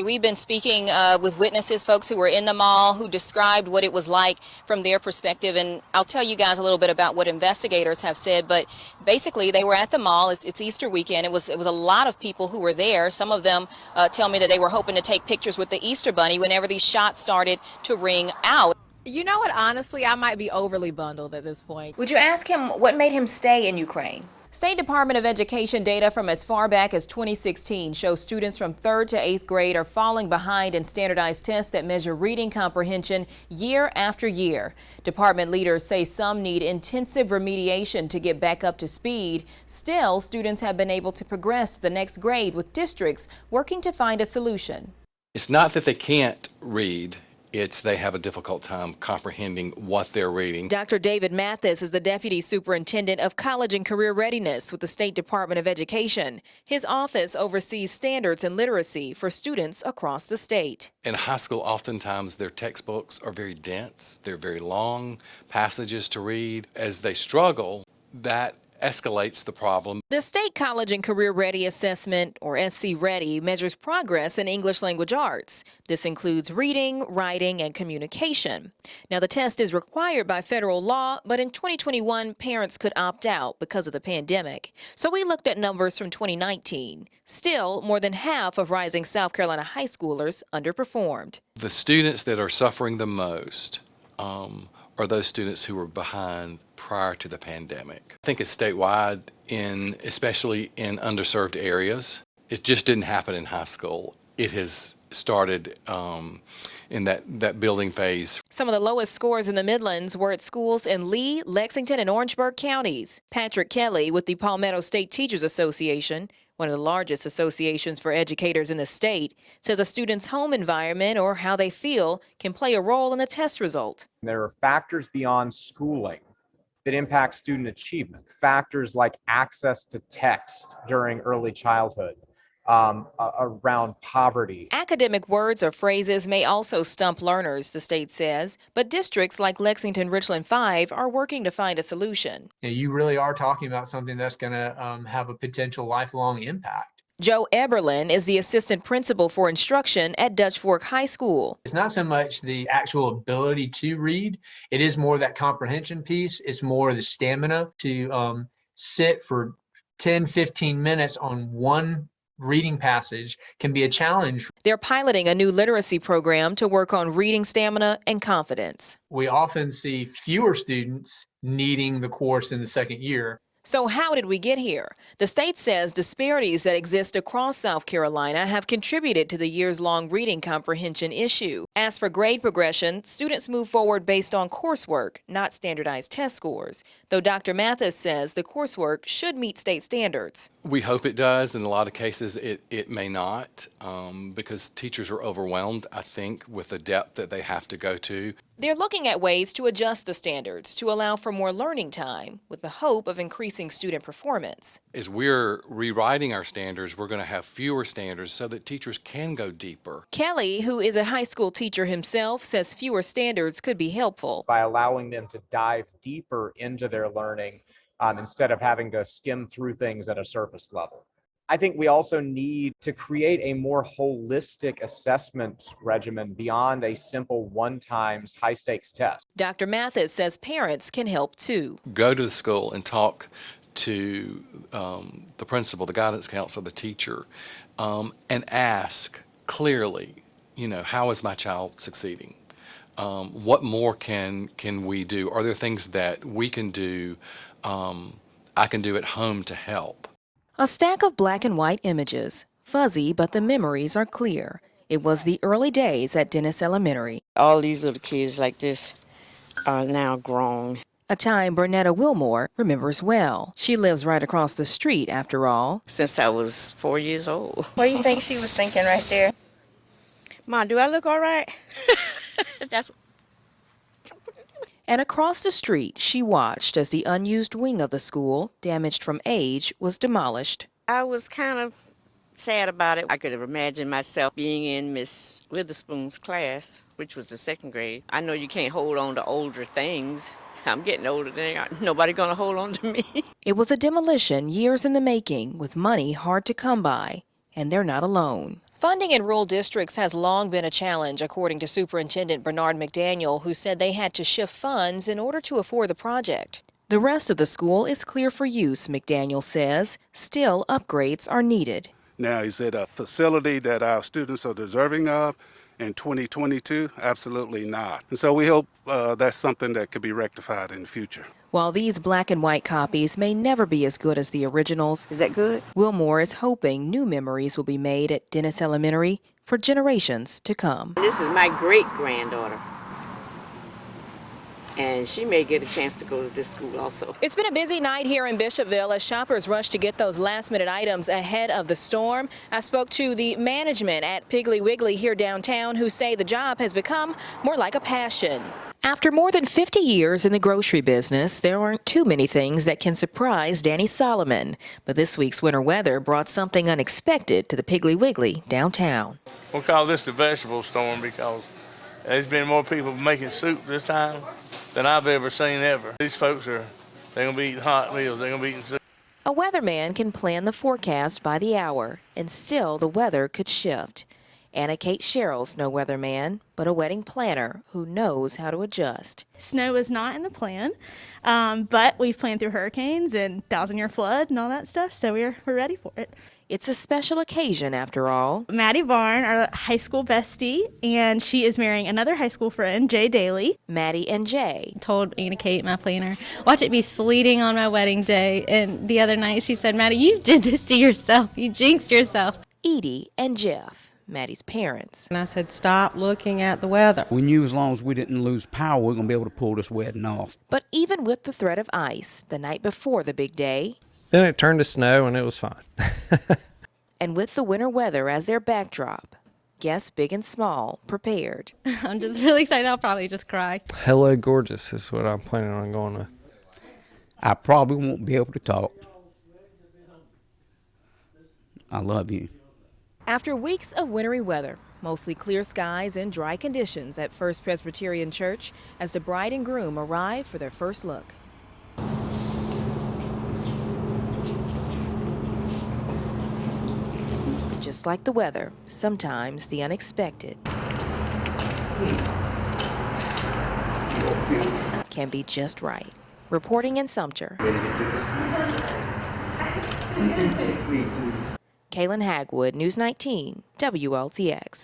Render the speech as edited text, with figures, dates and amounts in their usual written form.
We've been speaking with witnesses, folks who were in the mall, who described what it was like from their perspective. And I'll tell you guys a little bit about what investigators have said. But basically, they were at the mall. It's Easter weekend. It was a lot of people who were there. Some of them tell me that they were hoping to take pictures with the Easter Bunny whenever these shots started to ring out. You know what? Honestly, I might be overly bundled at this point. Would you ask him what made him stay in Ukraine? State Department of Education data from as far back as 2016 shows students from 3rd to 8th grade are falling behind in standardized tests that measure reading comprehension year after year. Department leaders say some need intensive remediation to get back up to speed. Still, students have been able to progress to the next grade, with districts working to find a solution. It's not that they can't read. It's they have a difficult time comprehending what they're reading. Dr. David Mathis is the Deputy Superintendent of College and Career Readiness with the State Department of Education. His office oversees standards and literacy for students across the state. In high school, oftentimes their textbooks are very dense. They're very long passages to read. As they struggle, that escalates the problem. The State College and Career Ready Assessment, or SC Ready, measures progress in English language arts. This includes reading, writing, and communication. Now, the test is required by federal law, but in 2021, parents could opt out because of the pandemic. So we looked at numbers from 2019. Still, more than half of rising South Carolina high schoolers underperformed. The students that are suffering the most are those students who were behind prior to the pandemic. I think it's statewide, especially in underserved areas. It just didn't happen in high school. It has started in that building phase. Some of the lowest scores in the Midlands were at schools in Lee, Lexington, and Orangeburg counties. Patrick Kelly with the Palmetto State Teachers Association, one of the largest associations for educators in the state, says a student's home environment or how they feel can play a role in the test result. There are factors beyond schooling that impact student achievement. Factors like access to text during early childhood, around poverty. Academic words or phrases may also stump learners, the state says, but districts like Lexington Richland 5 are working to find a solution. You really are talking about something that's going to have a potential lifelong impact. Joe Eberlin is the assistant principal for instruction at Dutch Fork High School. It's not so much the actual ability to read. It is more that comprehension piece. It's more the stamina to sit for 10, 15 minutes on one reading passage can be a challenge. They're piloting a new literacy program to work on reading stamina and confidence. We often see fewer students needing the course in the second year. So how did we get here? The state says disparities that exist across South Carolina have contributed to the years-long reading comprehension issue. As for grade progression, students move forward based on coursework, not standardized test scores, though Dr. Mathis says the coursework should meet state standards. We hope it does. In a lot of cases, it may not, because teachers are overwhelmed, I think, with the depth that they have to go to. They're looking at ways to adjust the standards to allow for more learning time, with the hope of increasing student performance. As we're rewriting our standards, we're going to have fewer standards so that teachers can go deeper. Kelly, who is a high school teacher himself, says fewer standards could be helpful. By allowing them to dive deeper into their learning instead of having to skim through things at a surface level. I think we also need to create a more holistic assessment regimen beyond a simple one-time high-stakes test. Dr. Mathis says parents can help too. Go to the school and talk to the principal, the guidance counselor, the teacher, and ask clearly, how is my child succeeding? What more can we do? Are there things that we can do, I can do at home to help? A stack of black and white images, fuzzy, but the memories are clear. It was the early days at Dennis Elementary. All these little kids like this are now grown. A time Bernetta Wilmore remembers well. She lives right across the street, after all. Since I was 4 years old. What do you think she was thinking right there? Mom, do I look all right? That's. And across the street, she watched as the unused wing of the school, damaged from age, was demolished. I was kind of sad about it. I could have imagined myself being in Miss Witherspoon's class, which was the second grade. I know you can't hold on to older things. I'm getting older, there ain't nobody gonna hold on to me. It was a demolition years in the making, with money hard to come by, and they're not alone. Funding in rural districts has long been a challenge, according to Superintendent Bernard McDaniel, who said they had to shift funds in order to afford the project. The rest of the school is clear for use, McDaniel says. Still, upgrades are needed. Now, is it a facility that our students are deserving of in 2022? Absolutely not. And so we hope that's something that could be rectified in the future. While these black and white copies may never be as good as the originals, Is that good? Wilmore is hoping new memories will be made at Dennis Elementary for generations to come. This is my great-granddaughter. And she may get a chance to go to this school also. It's been a busy night here in Bishopville as shoppers rush to get those last-minute items ahead of the storm. I spoke to the management at Piggly Wiggly here downtown who say the job has become more like a passion. After more than 50 years in the grocery business, there aren't too many things that can surprise Danny Solomon. But this week's winter weather brought something unexpected to the Piggly Wiggly downtown. We'll call this the vegetable storm because there's been more people making soup this time than I've ever seen ever. These folks they're going to be eating hot meals, they're going to be eating soup. A weatherman can plan the forecast by the hour, and still the weather could shift. Anna Kate Sherrill's no weatherman, but a wedding planner who knows how to adjust. Snow is not in the plan, but we've planned through hurricanes and 1,000-year flood and all that stuff, so we're ready for it. It's a special occasion after all. Maddie Barn, our high school bestie, and she is marrying another high school friend, Jay Daly. Maddie and Jay. Told Anna Kate, my planner, watch it be sleeting on my wedding day. And the other night she said, Maddie, you did this to yourself. You jinxed yourself. Edie and Jeff, Maddie's parents. And I said, stop looking at the weather. We knew as long as we didn't lose power, we we're going to be able to pull this wedding off. But even with the threat of ice, the night before the big day. Then it turned to snow and it was fine. And with the winter weather as their backdrop, guests big and small prepared. I'm just really excited. I'll probably just cry. Hello, gorgeous is what I'm planning on going with. I probably won't be able to talk. I love you. After weeks of wintry weather, mostly clear skies and dry conditions at First Presbyterian Church as the bride and groom arrive for their first look. Just like the weather, sometimes the unexpected can be just right. Reporting in Sumter, Kayland Hagwood, News 19, WLTX.